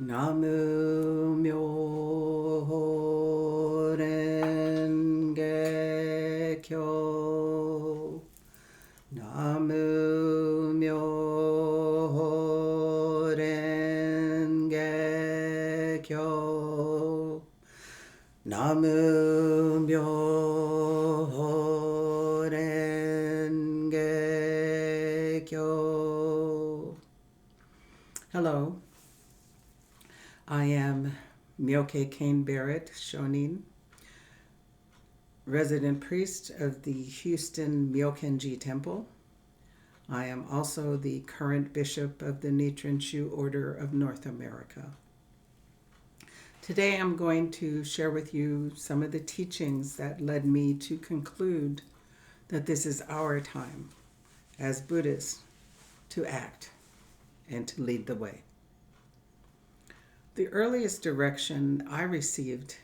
Namu Myoho Renge Kyo. Namu Myoho Renge Kyo. Namu Myoho Renge Kyo. Hello. I am Myokei Kane Barrett, Shonin, resident priest of the Houston Myokenji Temple. I am also the current bishop of the Nichiren Shu Order of North America. Today I'm going to share with you some of the teachings that led me to conclude that this is our time as Buddhists to act and to lead the way. The earliest direction I received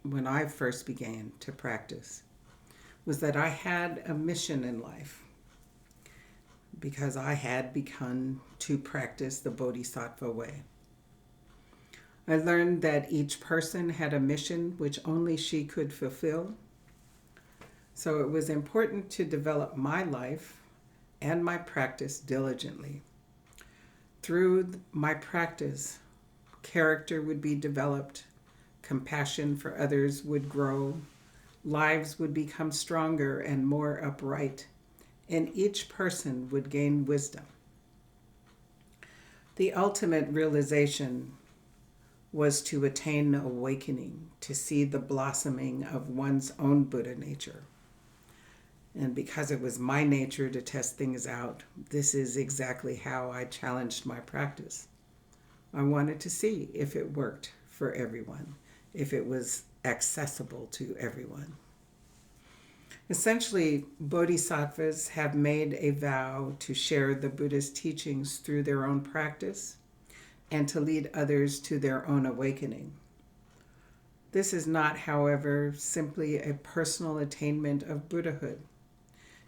when I first began to practice was that I had a mission in life because I had begun to practice the Bodhisattva way. I learned that each person had a mission which only she could fulfill. So it was important to develop my life and my practice diligently. Through my practice, character would be developed, compassion for others would grow, lives would become stronger and more upright, and each person would gain wisdom. The ultimate realization was to attain awakening, to see the blossoming of one's own Buddha nature. And because it was my nature to test things out, this is exactly how I challenged my practice. I wanted to see if it worked for everyone, if it was accessible to everyone. Essentially, bodhisattvas have made a vow to share the Buddha's teachings through their own practice and to lead others to their own awakening. This is not, however, simply a personal attainment of Buddhahood.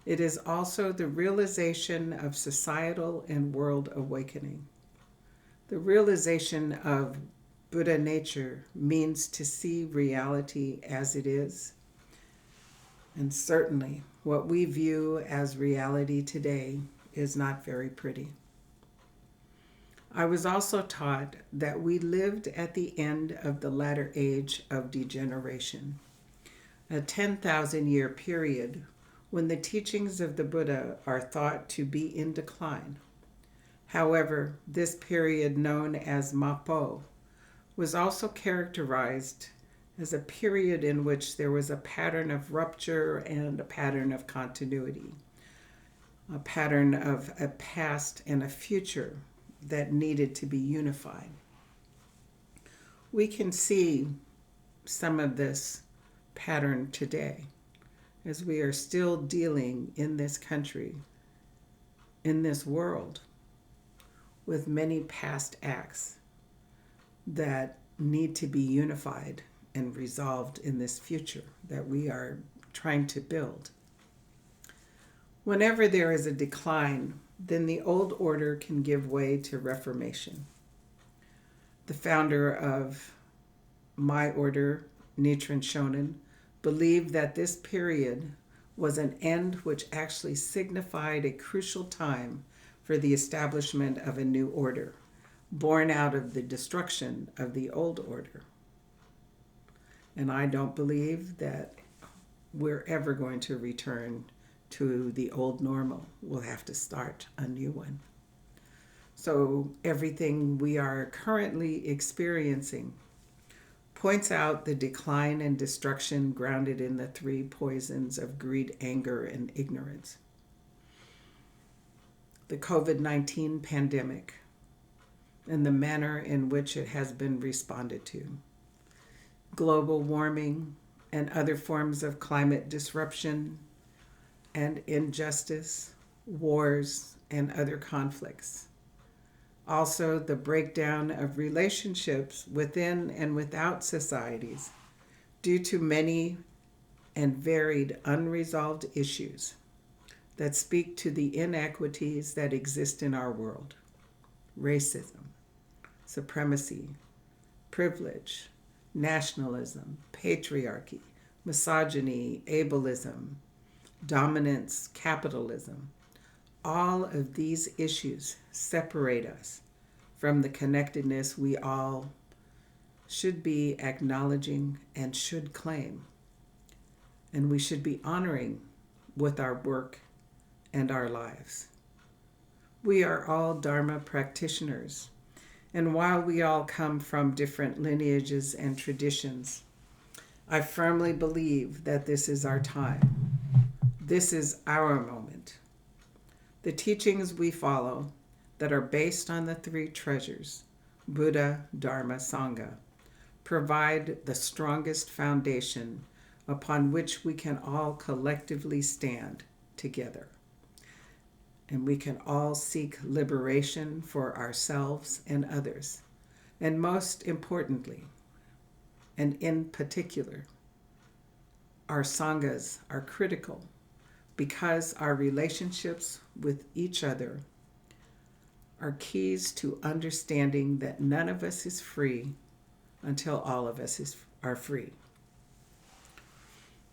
It is also the realization of societal and world awakening. The realization of Buddha nature means to see reality as it is. And certainly, what we view as reality today is not very pretty. I was also taught that we lived at the end of the latter age of degeneration, a 10,000-year period when the teachings of the Buddha are thought to be in decline. However, this period, known as Mapo, was also characterized as a period in which there was a pattern of rupture and a pattern of continuity, a pattern of a past and a future that needed to be unified. We can see some of this pattern today as we are still dealing in this country, in this world, with many past acts that need to be unified and resolved in this future that we are trying to build. Whenever there is a decline, then the old order can give way to reformation. The founder of my order, Nichiren Shonin, believed that this period was an end which actually signified a crucial time for the establishment of a new order, born out of the destruction of the old order. And I don't believe that we're ever going to return to the old normal. We'll have to start a new one. So everything we are currently experiencing points out the decline and destruction grounded in the three poisons of greed, anger, and ignorance. The COVID-19 pandemic and the manner in which it has been responded to, global warming and other forms of climate disruption and injustice, wars, and other conflicts. Also, the breakdown of relationships within and without societies due to many and varied unresolved issues that speak to the inequities that exist in our world. Racism, supremacy, privilege, nationalism, patriarchy, misogyny, ableism, dominance, capitalism. All of these issues separate us from the connectedness we all should be acknowledging and should claim. And we should be honoring with our work and our lives. We are all Dharma practitioners, and while we all come from different lineages and traditions, I firmly believe that this is our time. This is our moment. The teachings we follow that are based on the three treasures, Buddha, Dharma, Sangha, provide the strongest foundation upon which we can all collectively stand together. And we can all seek liberation for ourselves and others. And most importantly, and in particular, our sanghas are critical because our relationships with each other are keys to understanding that none of us is free until all of us are free.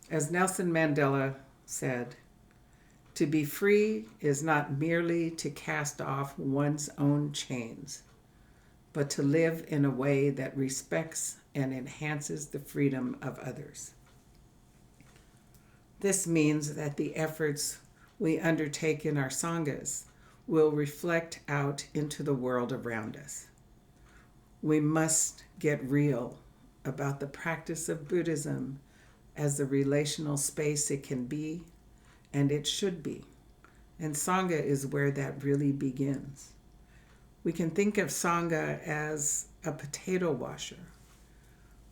As Nelson Mandela said, to be free is not merely to cast off one's own chains, but to live in a way that respects and enhances the freedom of others. This means that the efforts we undertake in our sanghas will reflect out into the world around us. We must get real about the practice of Buddhism as the relational space it can be and it should be. And Sangha is where that really begins. We can think of Sangha as a potato washer,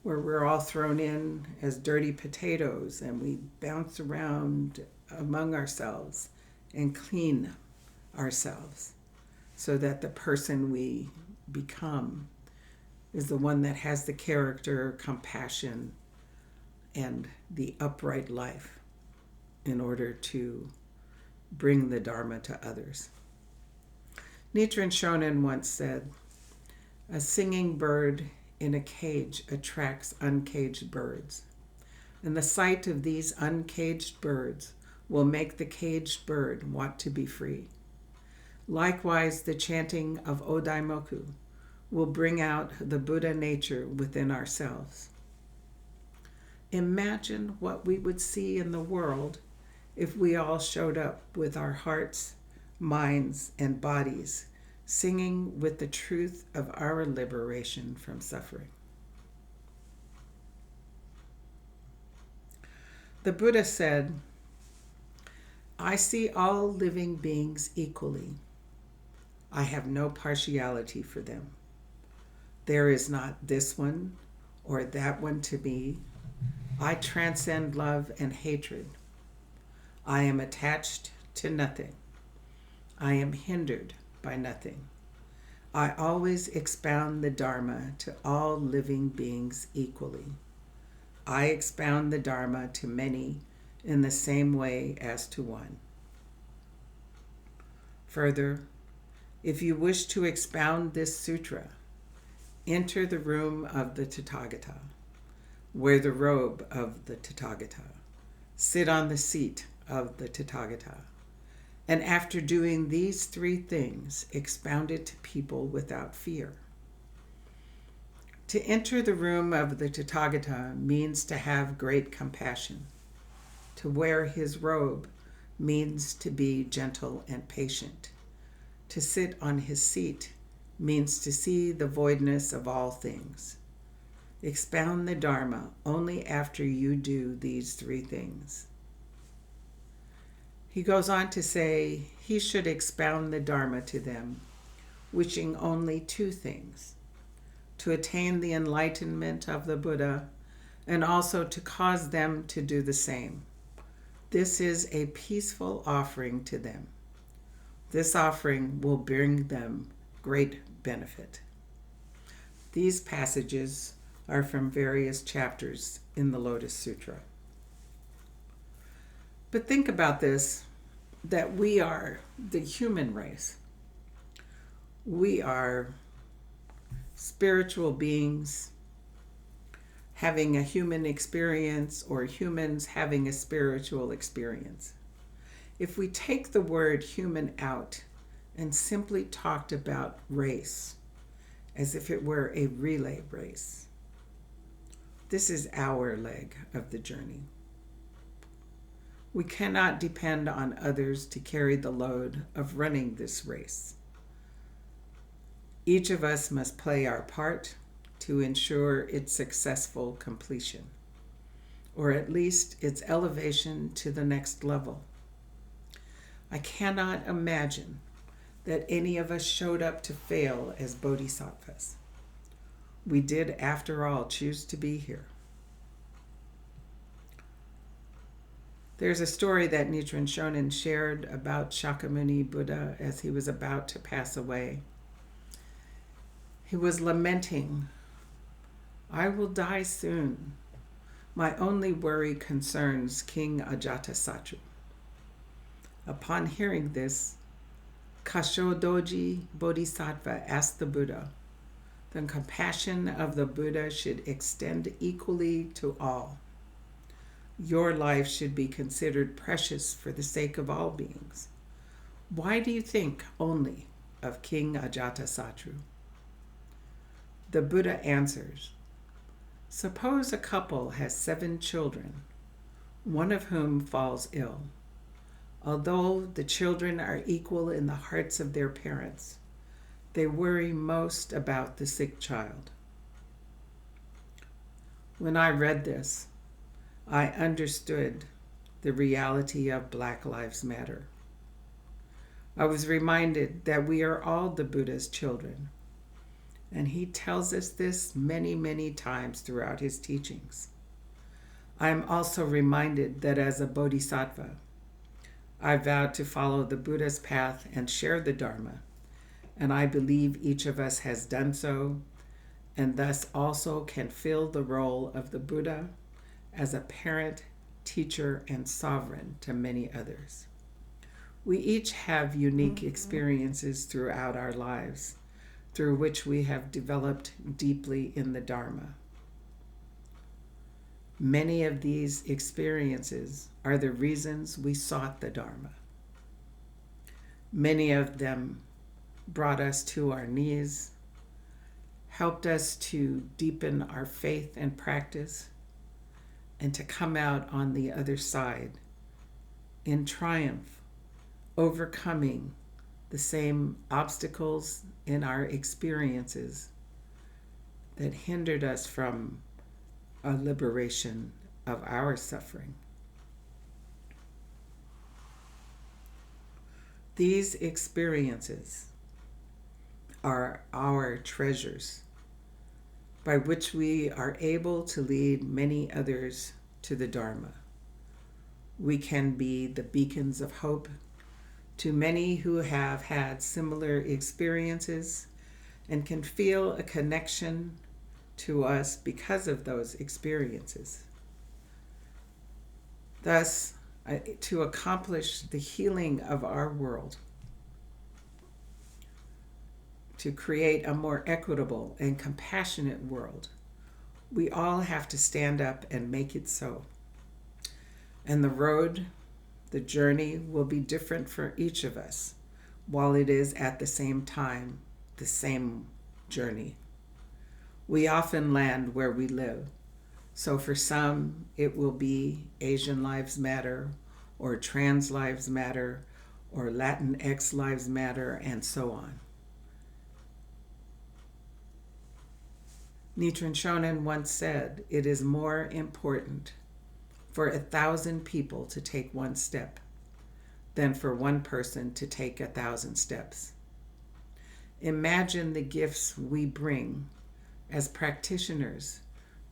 where we're all thrown in as dirty potatoes and we bounce around among ourselves and clean ourselves so that the person we become is the one that has the character, compassion, and the upright life in order to bring the Dharma to others. Nichiren Shonin once said, "A singing bird in a cage attracts uncaged birds, and the sight of these uncaged birds will make the caged bird want to be free. Likewise, the chanting of Odaimoku will bring out the Buddha nature within ourselves." Imagine what we would see in the world if we all showed up with our hearts, minds, and bodies singing with the truth of our liberation from suffering. The Buddha said, "I see all living beings equally. I have no partiality for them. There is not this one or that one to me. I transcend love and hatred. I am attached to nothing. I am hindered by nothing. I always expound the Dharma to all living beings equally. I expound the Dharma to many in the same way as to one." Further, if you wish to expound this sutra, enter the room of the Tathagata, wear the robe of the Tathagata, sit on the seat of the Tathagata, and after doing these three things, expound it to people without fear. To enter the room of the Tathagata means to have great compassion. To wear his robe means to be gentle and patient. To sit on his seat means to see the voidness of all things. Expound the Dharma only after you do these three things. He goes on to say he should expound the Dharma to them, wishing only two things: to attain the enlightenment of the Buddha, and also to cause them to do the same. This is a peaceful offering to them. This offering will bring them great benefit. These passages are from various chapters in the Lotus Sutra. But think about this, that we are the human race. We are spiritual beings having a human experience or humans having a spiritual experience. If we take the word human out and simply talked about race as if it were a relay race, this is our leg of the journey. We cannot depend on others to carry the load of running this race. Each of us must play our part to ensure its successful completion, or at least its elevation to the next level. I cannot imagine that any of us showed up to fail as bodhisattvas. We did, after all, choose to be here. There's a story that Nichiren Shonin shared about Shakyamuni Buddha as he was about to pass away. He was lamenting, "I will die soon. My only worry concerns King Ajatasattu." Upon hearing this, Kashodoji Bodhisattva asked the Buddha, "The compassion of the Buddha should extend equally to all. Your life should be considered precious for the sake of all beings. Why do you think only of King Ajatasattu?" The Buddha answers, "Suppose a couple has 7 children, one of whom falls ill. Although the children are equal in the hearts of their parents, they worry most about the sick child." When I read this, I understood the reality of Black Lives Matter. I was reminded that we are all the Buddha's children, and he tells us this many, many times throughout his teachings. I am also reminded that as a bodhisattva, I vowed to follow the Buddha's path and share the Dharma, and I believe each of us has done so, and thus also can fill the role of the Buddha as a parent, teacher, and sovereign to many others. We each have unique experiences throughout our lives, through which we have developed deeply in the Dharma. Many of these experiences are the reasons we sought the Dharma. Many of them brought us to our knees, helped us to deepen our faith and practice, and to come out on the other side in triumph, overcoming the same obstacles in our experiences that hindered us from a liberation of our suffering. These experiences are our treasures by which we are able to lead many others to the Dharma. We can be the beacons of hope to many who have had similar experiences and can feel a connection to us because of those experiences. Thus, to accomplish the healing of our world, to create a more equitable and compassionate world, we all have to stand up and make it so. And the road, the journey, will be different for each of us, while it is at the same time the same journey. We often land where we live. So for some, it will be Asian Lives Matter, or Trans Lives Matter, or Latinx Lives Matter, and so on. Nichiren Shonin once said, "It is more important for 1,000 people to take one step than for one person to take 1,000 steps." Imagine the gifts we bring as practitioners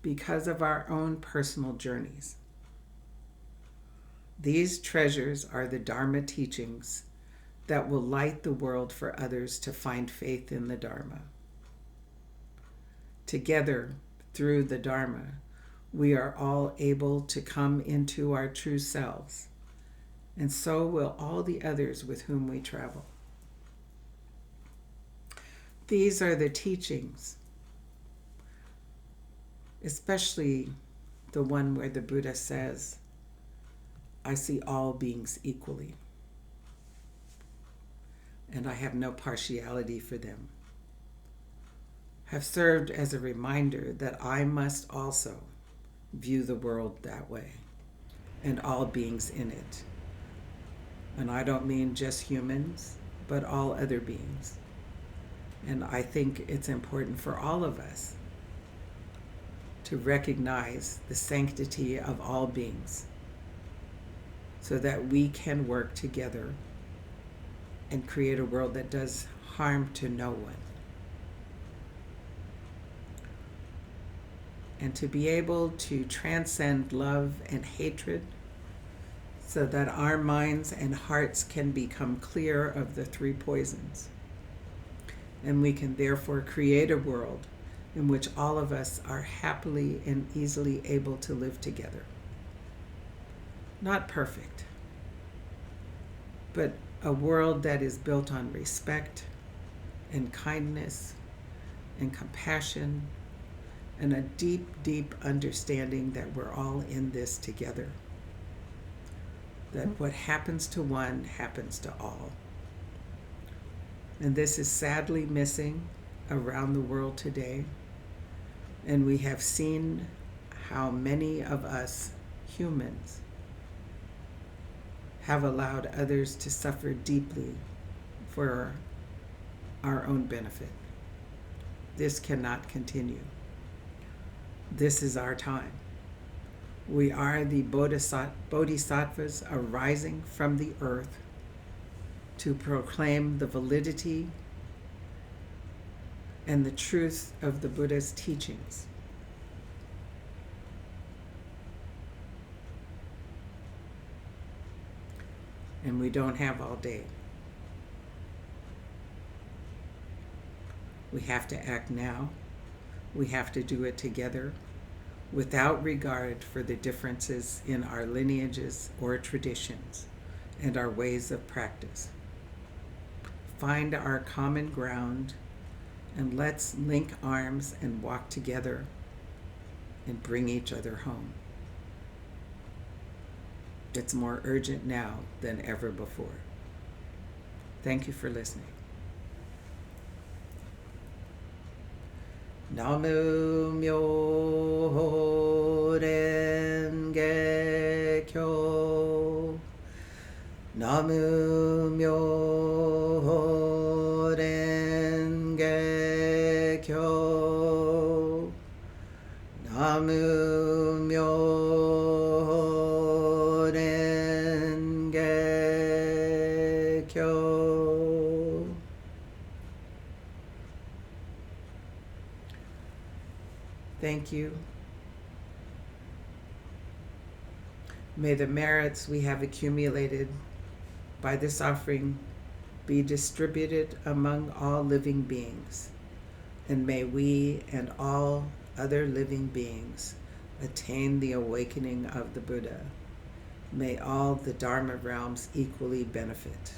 because of our own personal journeys. These treasures are the Dharma teachings that will light the world for others to find faith in the Dharma. Together, through the Dharma, we are all able to come into our true selves, and so will all the others with whom we travel. These are the teachings especially the one where the Buddha says, I see all beings equally, and I have no partiality for them, have served as a reminder that I must also view the world that way and all beings in it. And I don't mean just humans, but all other beings. And I think it's important for all of us to recognize the sanctity of all beings so that we can work together and create a world that does harm to no one. And to be able to transcend love and hatred so that our minds and hearts can become clear of the three poisons. And we can therefore create a world in which all of us are happily and easily able to live together. Not perfect, but a world that is built on respect and kindness and compassion and a deep, deep understanding that we're all in this together. That what happens to one happens to all. And this is sadly missing around the world today. And we have seen how many of us humans have allowed others to suffer deeply for our own benefit. This cannot continue. This is our time. We are the bodhisattvas arising from the earth to proclaim the validity and the truth of the Buddha's teachings. And we don't have all day. We have to act now. We have to do it together without regard for the differences in our lineages or traditions and our ways of practice. Find our common ground and let's link arms and walk together and bring each other home. It's more urgent now than ever before. Thank you for listening. Namu Myoho Renge Kyo. Namu Myoho Renge Kyo. Namu Myoho Renge Kyo. Thank you. May the merits we have accumulated by this offering be distributed among all living beings, and may we and all other living beings attain the awakening of the Buddha. May all the Dharma realms equally benefit.